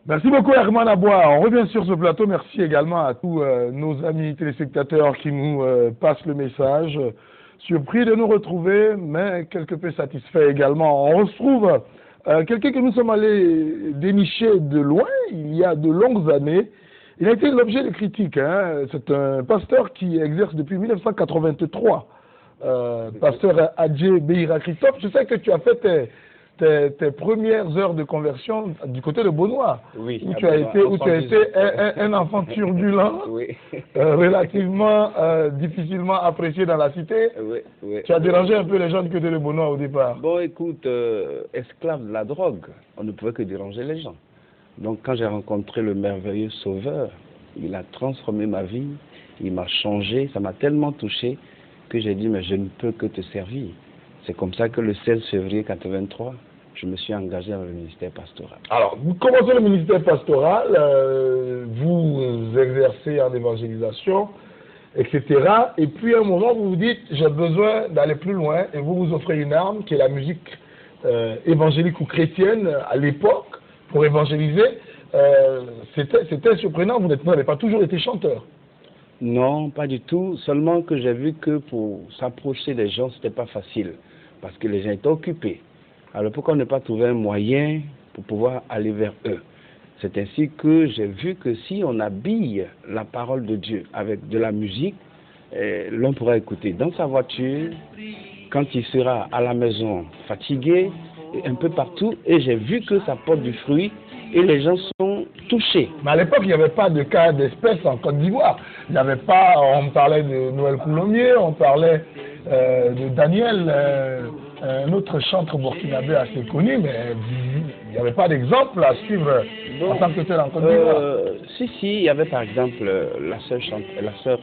Merci beaucoup Herman Aboua. On revient sur ce plateau. Merci également à tous nos amis téléspectateurs qui nous passent le message. Surpris de nous retrouver, mais quelque peu satisfait également. On retrouve quelqu'un que nous sommes allés dénicher de loin, il y a de longues années. Il a été l'objet de critiques. Hein. C'est un pasteur qui exerce depuis 1983. Pasteur Adjé Beira Christophe, je sais que tu as fait tes premières heures de conversion du côté de Beaunois, oui, où tu as été un enfant turbulent, oui. Relativement difficilement apprécié dans la cité. Oui, oui. Tu as dérangé un peu les gens du côté de Beaunois au départ. Bon, écoute, esclave de la drogue, on ne pouvait que déranger les gens. Donc quand j'ai rencontré le merveilleux Sauveur, il a transformé ma vie, il m'a changé, ça m'a tellement touché que j'ai dit, mais je ne peux que te servir. C'est comme ça que le 16 février 1983, je me suis engagé dans le ministère pastoral. Alors, vous commencez le ministère pastoral, vous exercez en évangélisation, etc. Et puis à un moment, vous vous dites, j'ai besoin d'aller plus loin, et vous vous offrez une arme qui est la musique évangélique ou chrétienne à l'époque, pour évangéliser. C'était surprenant, vous n'avez pas toujours été chanteur. Non, pas du tout. Seulement que j'ai vu que pour s'approcher des gens, c'était pas facile. Parce que les gens étaient occupés. Alors pourquoi ne pas trouver un moyen pour pouvoir aller vers eux? C'est ainsi que j'ai vu que si on habille la parole de Dieu avec de la musique, l'on pourra écouter dans sa voiture, quand il sera à la maison fatigué, et un peu partout. Et j'ai vu que ça porte du fruit. Et les gens sont touchés. Mais à l'époque, il n'y avait pas de cas d'espèce en Côte d'Ivoire. Il n'y avait pas, on parlait de Noël Coulommiers, on parlait de Daniel, un autre chanteur burkinabé assez connu, mais il n'y avait pas d'exemple à suivre en tant que tel en Côte d'Ivoire. Si, il y avait par exemple la sœur,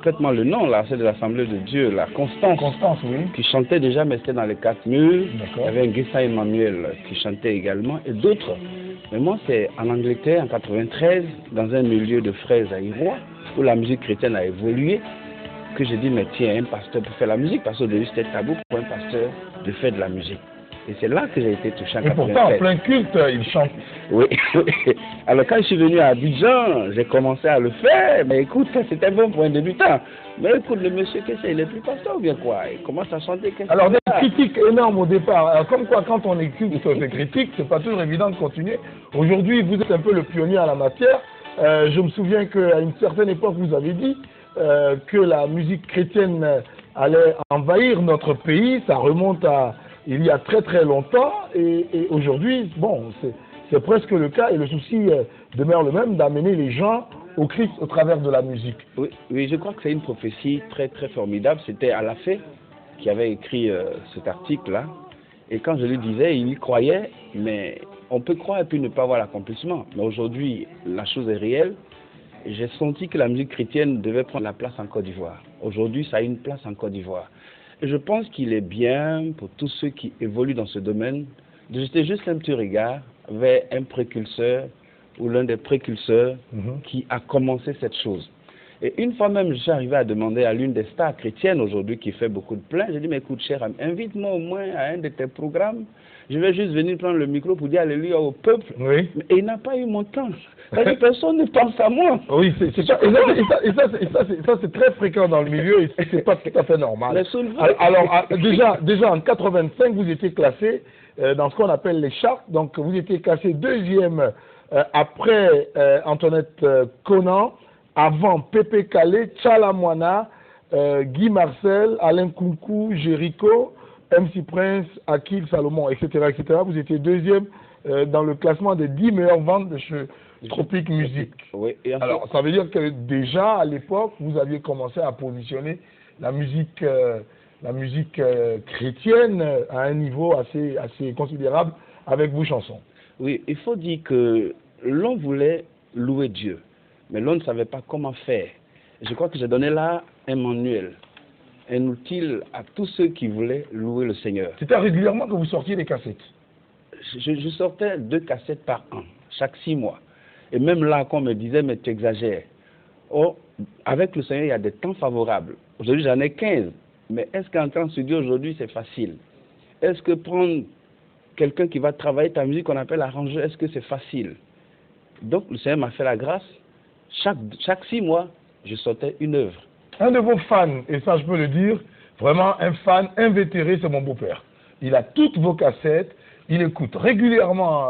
prête-moi le nom, là, c'est de l'Assemblée de Dieu, la Constance. Constance, oui. Qui chantait déjà, mais c'était dans les 4 murs. Il y avait un Guessa Emmanuel qui chantait également, et d'autres. Mais moi, c'est en Angleterre, en 93, dans un milieu de fraises à Irois, où la musique chrétienne a évolué, que j'ai dit, mais tiens, un pasteur pour faire la musique, parce qu'au début, c'était tabou pour un pasteur de faire de la musique. Et c'est là que j'ai été touché en 93. Et pourtant, en plein culte, il chante. Oui. Alors, quand je suis venu à Abidjan, j'ai commencé à le faire. Mais écoute, c'était bon pour un débutant. Mais écoute, le monsieur, qu'est-ce qu'il est plus pasteur ou bien quoi? Il commence à chanter. Alors, des critiques énormes au départ. Alors, comme quoi, quand on écoute des critiques, c'est pas toujours évident de continuer. Aujourd'hui, vous êtes un peu le pionnier en la matière. Je me souviens qu'à une certaine époque, vous avez dit que la musique chrétienne allait envahir notre pays. Ça remonte à il y a très très longtemps, et aujourd'hui, bon, c'est presque le cas, et le souci demeure le même, d'amener les gens au Christ au travers de la musique. Oui, je crois que c'est une prophétie très très formidable. C'était Alafé qui avait écrit cet article-là, et quand je lui disais, il y croyait, mais on peut croire et puis ne pas voir l'accomplissement. Mais aujourd'hui, la chose est réelle. J'ai senti que la musique chrétienne devait prendre la place en Côte d'Ivoire. Aujourd'hui, ça a une place en Côte d'Ivoire. Et je pense qu'il est bien pour tous ceux qui évoluent dans ce domaine de jeter juste un petit regard vers un précurseur ou l'un des précurseurs qui a commencé cette chose. Et une fois même, je suis arrivé à demander à l'une des stars chrétiennes aujourd'hui qui fait beaucoup de plaintes, j'ai dit, mais écoute cher ami, invite-moi au moins à un de tes programmes. Je vais juste venir prendre le micro pour dire alléluia au peuple. Oui. Et il n'a pas eu mon temps. Personne ne pense à moi. Oui, et ça c'est très fréquent dans le milieu, et c'est pas tout à fait normal. Alors, déjà en 85, vous étiez classé dans ce qu'on appelle les charts. Donc vous étiez classé deuxième après Antoinette Conan, avant Pépé Calais, Tchala Moana, Guy Marcel, Alain Kounkou, Jéricho, MC Prince, Akil Salomon, etc., etc. Vous étiez deuxième dans le classement des 10 meilleures ventes de chez Tropic Music. Oui, alors, ça veut dire que déjà, à l'époque, vous aviez commencé à positionner la musique chrétienne à un niveau assez considérable avec vos chansons. Oui, il faut dire que l'on voulait louer Dieu, mais l'on ne savait pas comment faire. Je crois que j'ai donné là un manuel, un outil à tous ceux qui voulaient louer le Seigneur. C'était régulièrement que vous sortiez des cassettes? Je sortais 2 cassettes par an, chaque 6 mois. Et même là, qu'on me disait, mais tu exagères. Oh, avec le Seigneur, il y a des temps favorables. Aujourd'hui, j'en ai 15. Mais est-ce qu'entrer en studio aujourd'hui, c'est facile? Est-ce que prendre quelqu'un qui va travailler ta musique qu'on appelle arrangeur, est-ce que c'est facile? Donc le Seigneur m'a fait la grâce. Chaque 6 mois, je sortais une œuvre. Un de vos fans, et ça je peux le dire, vraiment un fan invétéré, c'est mon beau-père. Il a toutes vos cassettes, il écoute régulièrement,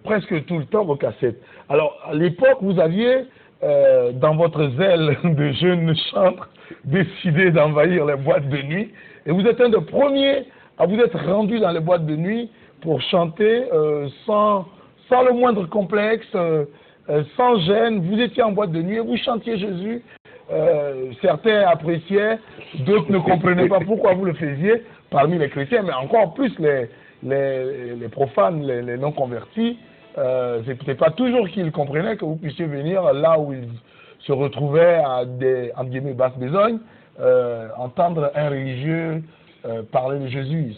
presque tout le temps vos cassettes. Alors à l'époque, vous aviez, dans votre zèle de jeune chantre, décidé d'envahir les boîtes de nuit, et vous êtes un des premiers à vous être rendu dans les boîtes de nuit pour chanter sans le moindre complexe, sans gêne. Vous étiez en boîte de nuit et vous chantiez Jésus. Certains appréciaient, d'autres ne comprenaient pas pourquoi vous le faisiez parmi les chrétiens, mais encore plus les profanes, les non convertis. C'était pas toujours qu'ils comprenaient que vous puissiez venir là où ils se retrouvaient à des, entre guillemets, basses besognes, entendre un religieux parler de Jésus.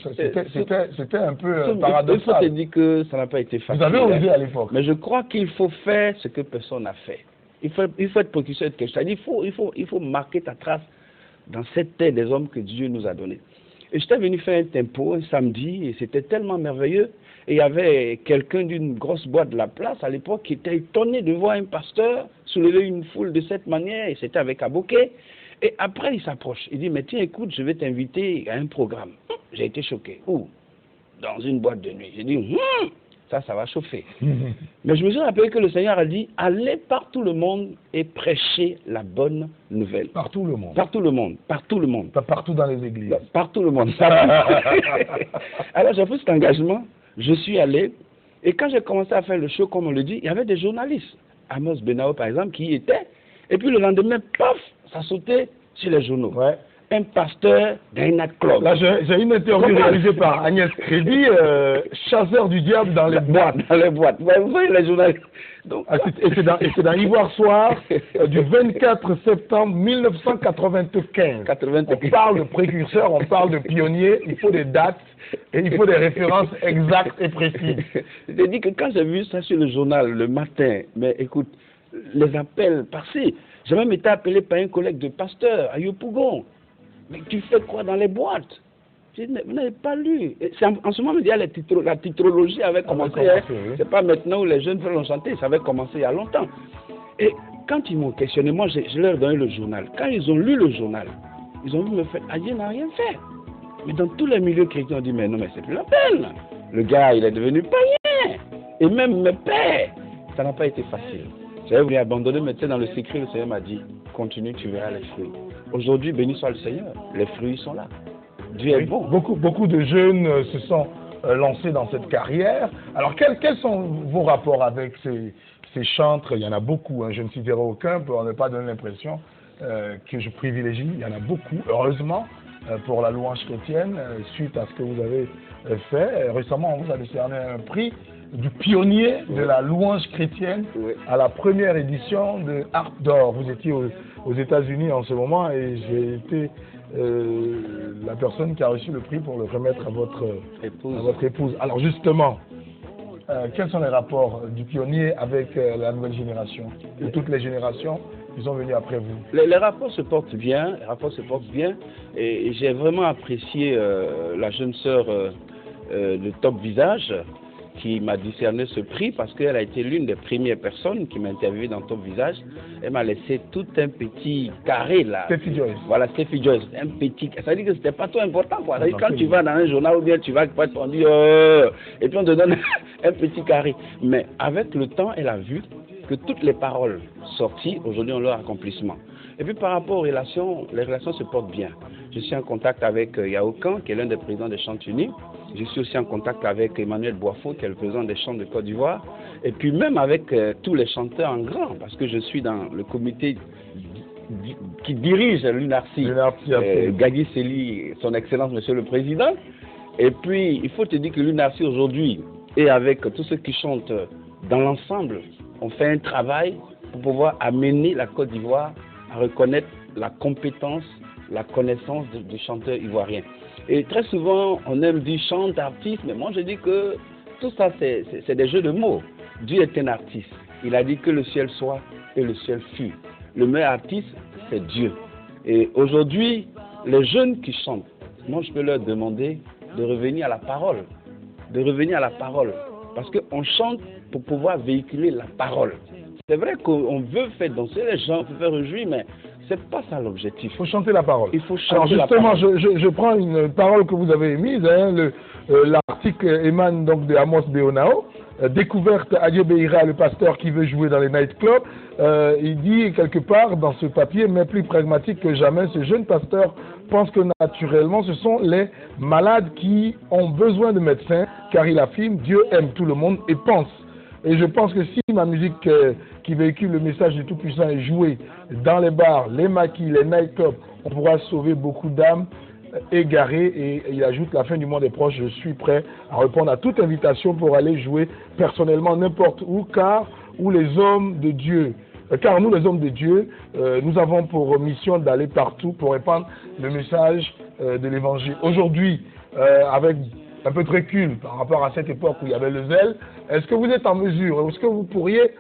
C'était un peu paradoxal. Il faut te dire que ça n'a pas été facile. Vous avez osé à l'époque. Mais je crois qu'il faut faire ce que personne n'a fait. Il faut être précurseur de quelque chose. Il faut marquer ta trace dans cette terre des hommes que Dieu nous a donnée. Et j'étais venu faire un tempo un samedi et c'était tellement merveilleux. Et il y avait quelqu'un d'une grosse boîte de la place à l'époque qui était étonné de voir un pasteur soulever une foule de cette manière, et c'était avec un bouquet. Et après, il s'approche. Il dit, mais tiens, écoute, je vais t'inviter à un programme. J'ai été choqué. Où? Dans une boîte de nuit. J'ai dit, ça va chauffer. Mais je me suis rappelé que le Seigneur a dit, allez par tout le monde et prêchez la bonne nouvelle. Par tout le monde. Par tout le monde. Par tout le monde. Pas partout dans les églises. Par tout le monde. Alors j'ai pris cet engagement, je suis allé, et quand j'ai commencé à faire le show, comme on le dit, il y avait des journalistes. Amos Benao, par exemple, qui y était. Et puis le lendemain, paf, ça sautait sur les journaux. Ouais. Un pasteur d'un club. Là, j'ai une interview réalisée par Agnès Crédit, chasseur du diable dans les boîtes. Dans les boîtes. Ouais, vous voyez les journalistes. Donc, et c'est dans Ivoire Soir du 24 septembre 1995. On parle de précurseur, on parle de pionnier, il faut des dates et il faut des références exactes et précises. J'ai dit que quand j'ai vu ça sur le journal le matin, mais écoute, les appels passés, j'ai même été appelé par un collègue de pasteur à Yopougon. Mais tu fais quoi dans les boîtes? Je dis, vous n'avez pas lu. En ce moment, la titrologie avait commencé. Oui. C'est pas maintenant où les jeunes frères l'ont chanté, ça avait commencé il y a longtemps. Et quand ils m'ont questionné, moi, je leur ai donné le journal. Quand ils ont lu le journal, ils ont vu me faire, Dieu n'a rien fait. Mais dans tous les milieux chrétiens, on dit, mais non, mais c'est plus la peine. Le gars, il est devenu païen. Et même mes pères, ça n'a pas été facile. J'avais voulu abandonner, mais dans le secret, le Seigneur m'a dit, continue, tu verras les fruits. Aujourd'hui, béni soit le Seigneur, les fruits sont là. Dieu est bon. Beaucoup de jeunes se sont lancés dans cette carrière. Alors, quels sont vos rapports avec ces chantres? Il y en a beaucoup, hein. Je ne citerai aucun pour ne pas donner l'impression que je privilégie. Il y en a beaucoup, heureusement, pour la louange chrétienne, suite à ce que vous avez fait. Récemment, on vous a décerné un prix du pionnier de la louange chrétienne à la première édition de Harpe d'Or. Vous étiez aux États-Unis en ce moment et j'ai été la personne qui a reçu le prix pour le remettre à votre épouse. Alors justement, quels sont les rapports du pionnier avec la nouvelle génération, de toutes les générations qui sont venues après vous? Les rapports se portent bien, et j'ai vraiment apprécié la jeune sœur de Top Visage qui m'a décerné ce prix parce qu'elle a été l'une des premières personnes qui m'a interviewé dans Top Visage. Elle m'a laissé tout un petit carré là. Steffi Joyce. Voilà, Steffi Joyce. Un petit. Ça veut dire que c'était pas trop important quoi. Ça veut dire quand tu vas dans un journal ou bien tu vas on dit et puis on te donne un petit carré. Mais avec le temps, elle a vu que toutes les paroles sorties aujourd'hui ont leur accomplissement. Et puis par rapport aux relations, les relations se portent bien. Je suis en contact avec Yao Kang, qui est l'un des présidents des Chants Unis. Je suis aussi en contact avec Emmanuel Boifo, qui est le président des Chants de Côte d'Ivoire. Et puis même avec tous les chanteurs en grand, parce que je suis dans le comité qui dirige l'UNARCI. Gagui Seli, son Excellence, Monsieur le Président. Et puis, il faut te dire que l'UNARCI aujourd'hui, et avec tous ceux qui chantent dans l'ensemble, on fait un travail pour pouvoir amener la Côte d'Ivoire à reconnaître la compétence, la connaissance du chanteur ivoirien. Et très souvent, on aime dire chante, artiste, mais moi je dis que tout ça, c'est des jeux de mots. Dieu est un artiste. Il a dit que le ciel soit et le ciel fut. Le meilleur artiste, c'est Dieu. Et aujourd'hui, les jeunes qui chantent, moi je peux leur demander de revenir à la parole, de revenir à la parole. Parce qu'on chante pour pouvoir véhiculer la parole. C'est vrai qu'on veut faire danser les gens, on veut faire réjouir, mais c'est pas ça l'objectif. Il faut chanter la parole. Il faut Alors chanter la justement, parole. je prends une parole que vous avez émise. Hein, l'article émane donc de Amos Beonao. Découverte, Adieu Beira, le pasteur qui veut jouer dans les nightclubs. Il dit quelque part dans ce papier, mais plus pragmatique que jamais, ce jeune pasteur pense que naturellement ce sont les malades qui ont besoin de médecins, car il affirme Dieu aime tout le monde et pense. Et je pense que si ma musique qui véhicule le message du Tout-Puissant est jouée dans les bars, les maquis, les nightclubs, on pourra sauver beaucoup d'âmes égarées. Et il ajoute, la fin du monde est proche, je suis prêt à répondre à toute invitation pour aller jouer personnellement n'importe où, car nous les hommes de Dieu, nous avons pour mission d'aller partout pour répandre le message de l'évangile. Aujourd'hui, avec un peu de recul par rapport à cette époque où il y avait le zèle, est-ce que vous êtes en mesure, est-ce que vous pourriez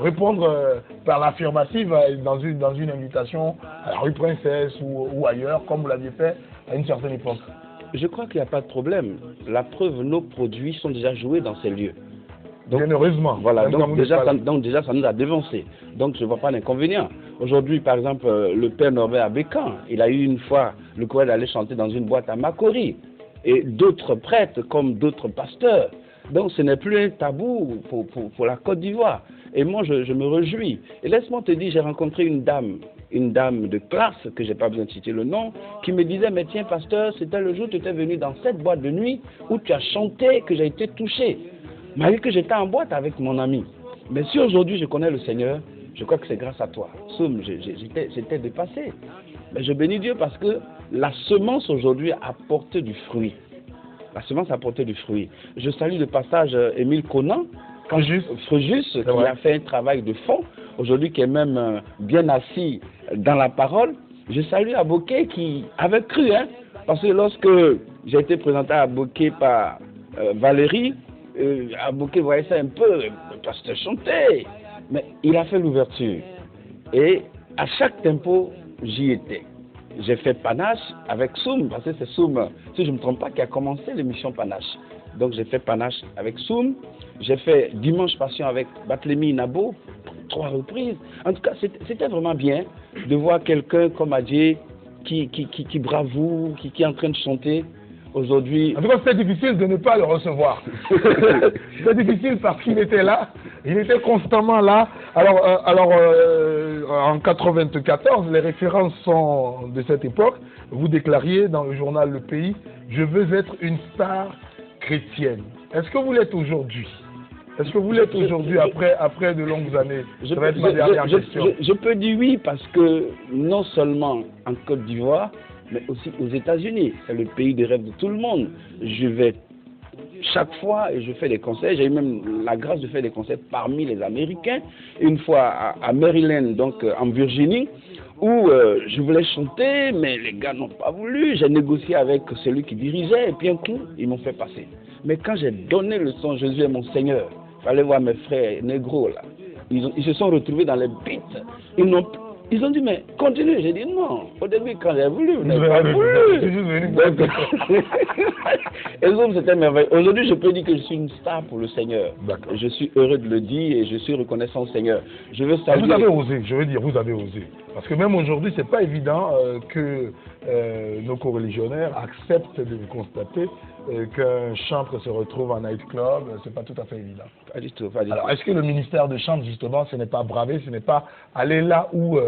répondre par l'affirmative dans une invitation à la rue Princesse ou ailleurs, comme vous l'aviez fait à une certaine époque? Je crois qu'il n'y a pas de problème. La preuve, nos produits sont déjà joués dans ces lieux. Donc, bien heureusement. Voilà, donc déjà, ça nous a dévancé. Donc je ne vois pas d'inconvénient. Aujourd'hui, par exemple, le père Norbert à Bécan, il a eu une fois le courage d'aller chanter dans une boîte à Makori. Et d'autres prêtres comme d'autres pasteurs. Donc ce n'est plus un tabou pour la Côte d'Ivoire. Et moi, je me réjouis. Et laisse-moi te dire, j'ai rencontré une dame de classe, que je n'ai pas besoin de citer le nom, qui me disait, mais tiens, pasteur, c'était le jour où tu étais venu dans cette boîte de nuit où tu as chanté que j'ai été touché. Malgré que j'étais en boîte avec mon ami. Mais si aujourd'hui je connais le Seigneur, je crois que c'est grâce à toi. Soum, j'étais dépassé. Mais je bénis Dieu parce que la semence aujourd'hui a porté du fruit. La semence a porté du fruit. Je salue le passage Émile Conan, Fréjus, qui a fait un travail de fond, aujourd'hui qui est même bien assis dans la parole. Je salue Aboké qui avait cru, hein, parce que lorsque j'ai été présenté à Aboké par Valérie, Aboké voyait ça un peu, le pasteur chantait, mais il a fait l'ouverture. Et à chaque tempo, j'y étais. J'ai fait Panache avec Soum, parce que c'est Soum, si je ne me trompe pas, qui a commencé l'émission Panache. Donc j'ai fait Panache avec Soum, j'ai fait Dimanche Passion avec Barthélemy Nabo, 3 reprises. En tout cas, c'était vraiment bien de voir quelqu'un comme Adjé qui bravoure, qui est en train de chanter. Aujourd'hui... En tout cas, c'était difficile de ne pas le recevoir. C'était difficile parce qu'il était là, il était constamment là. Alors en 94, les références sont de cette époque. Vous déclariez dans le journal Le Pays, je veux être une star chrétienne. Est-ce que vous l'êtes aujourd'hui? Est-ce que vous l'êtes aujourd'hui après de longues années? Ça va être ma dernière question. Je peux dire oui parce que non seulement en Côte d'Ivoire, mais aussi aux États-Unis. C'est le pays des rêves de tout le monde. Je vais chaque fois et je fais des concerts. J'ai eu même la grâce de faire des concerts parmi les Américains. Une fois à Maryland, donc en Virginie, où je voulais chanter, mais les gars n'ont pas voulu. J'ai négocié avec celui qui dirigeait et puis un coup, ils m'ont fait passer. Mais quand j'ai donné le son Jésus est mon Seigneur, il fallait voir mes frères négros là. Ils se sont retrouvés dans les beats. Ils ont dit, mais continue. J'ai dit, non. Au début, quand j'ai voulu, vous n'avez pas voulu. Et donc, c'était merveilleux. Aujourd'hui, je peux dire que je suis une star pour le Seigneur. Je suis heureux de le dire et je suis reconnaissant au Seigneur. Je veux saluer... Vous avez osé, je veux dire, vous avez osé. Parce que même aujourd'hui, c'est pas évident que nos coreligionnaires acceptent de constater qu'un chantre se retrouve en nightclub. C'est pas tout à fait évident. Pas du tout, pas du tout. Alors, est-ce que le ministère de chantre, justement, ce n'est pas braver, ce n'est pas aller là où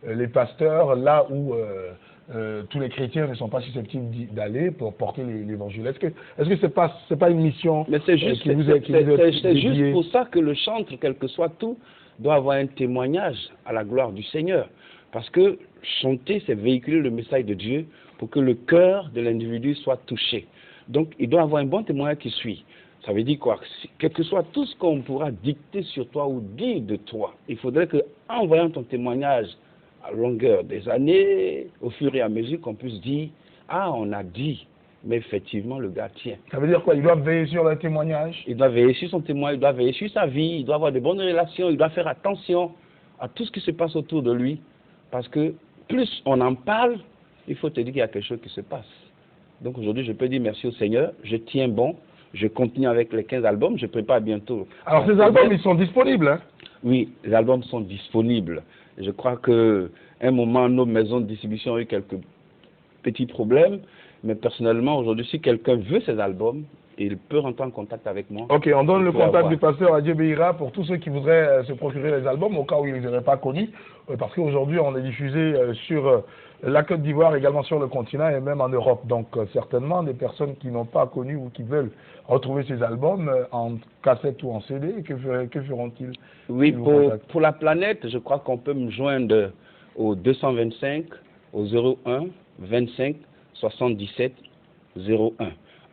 les pasteurs, là où tous les chrétiens ne sont pas susceptibles d'aller pour porter l'évangile? Est-ce que c'est pas une mission qui vous est C'est juste pour ça que le chantre, quel que soit tout, doit avoir un témoignage à la gloire du Seigneur. Parce que chanter, c'est véhiculer le message de Dieu pour que le cœur de l'individu soit touché. Donc, il doit avoir un bon témoignage qui suit. Ça veut dire quoi? Quel que soit tout ce qu'on pourra dicter sur toi ou dire de toi, il faudrait qu'en voyant ton témoignage à longueur des années, au fur et à mesure qu'on puisse dire, ah, on a dit, mais effectivement, le gars tient. Ça veut dire quoi? Il doit veiller sur le témoignage? Il doit veiller sur son témoignage, il doit veiller sur sa vie, il doit avoir de bonnes relations, il doit faire attention à tout ce qui se passe autour de lui. Parce que plus on en parle, il faut te dire qu'il y a quelque chose qui se passe. Donc aujourd'hui, je peux dire merci au Seigneur, je tiens bon, je continue avec les 15 albums, je prépare bientôt. Alors ces albums, ils sont disponibles, hein? Oui, les albums sont disponibles. Je crois qu'à un moment, nos maisons de distribution ont eu quelques petits problèmes, mais personnellement, aujourd'hui, si quelqu'un veut ces albums, il peut rentrer en contact avec moi. Ok, on donne le contact du pasteur Adjé Beira pour tous ceux qui voudraient se procurer les albums, au cas où ils ne les auraient pas connus, parce qu'aujourd'hui, on est diffusé sur la Côte d'Ivoire, également sur le continent et même en Europe. Donc, certainement, des personnes qui n'ont pas connu ou qui veulent retrouver ces albums en cassette ou en CD, que feront-ils? Oui, pour la planète, je crois qu'on peut me joindre au 225, au 01 25 77 01.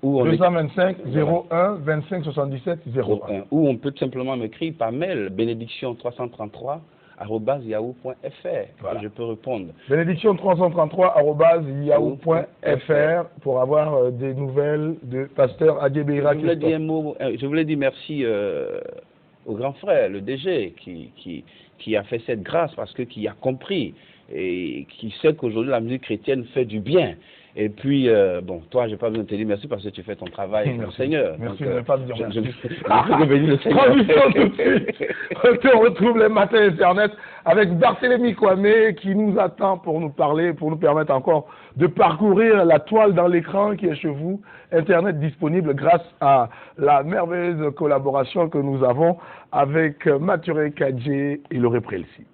225 01 25 77 01. Ou on peut tout simplement m'écrire par mail, bénédiction333@yahoo.fr. Voilà. Je peux répondre. Bénédiction333@yahoo.fr pour avoir des nouvelles de pasteur Adjé Beira. Je voulais dire merci au grand frère, le DG, qui a fait cette grâce parce que qui a compris et qui sait qu'aujourd'hui la musique chrétienne fait du bien. Et puis, bon, toi, je n'ai pas besoin de te dire merci parce que tu fais ton travail, mon Seigneur. Merci de ne pas me dire merci. Je bénis le Seigneur. Transition tout de suite. On retrouve les matins Internet avec Barthélémy Kwame qui nous attend pour nous parler, pour nous permettre encore de parcourir la toile dans l'écran qui est chez vous. Internet disponible grâce à la merveilleuse collaboration que nous avons avec Mathuré Kadjé et Lauré Prelsi.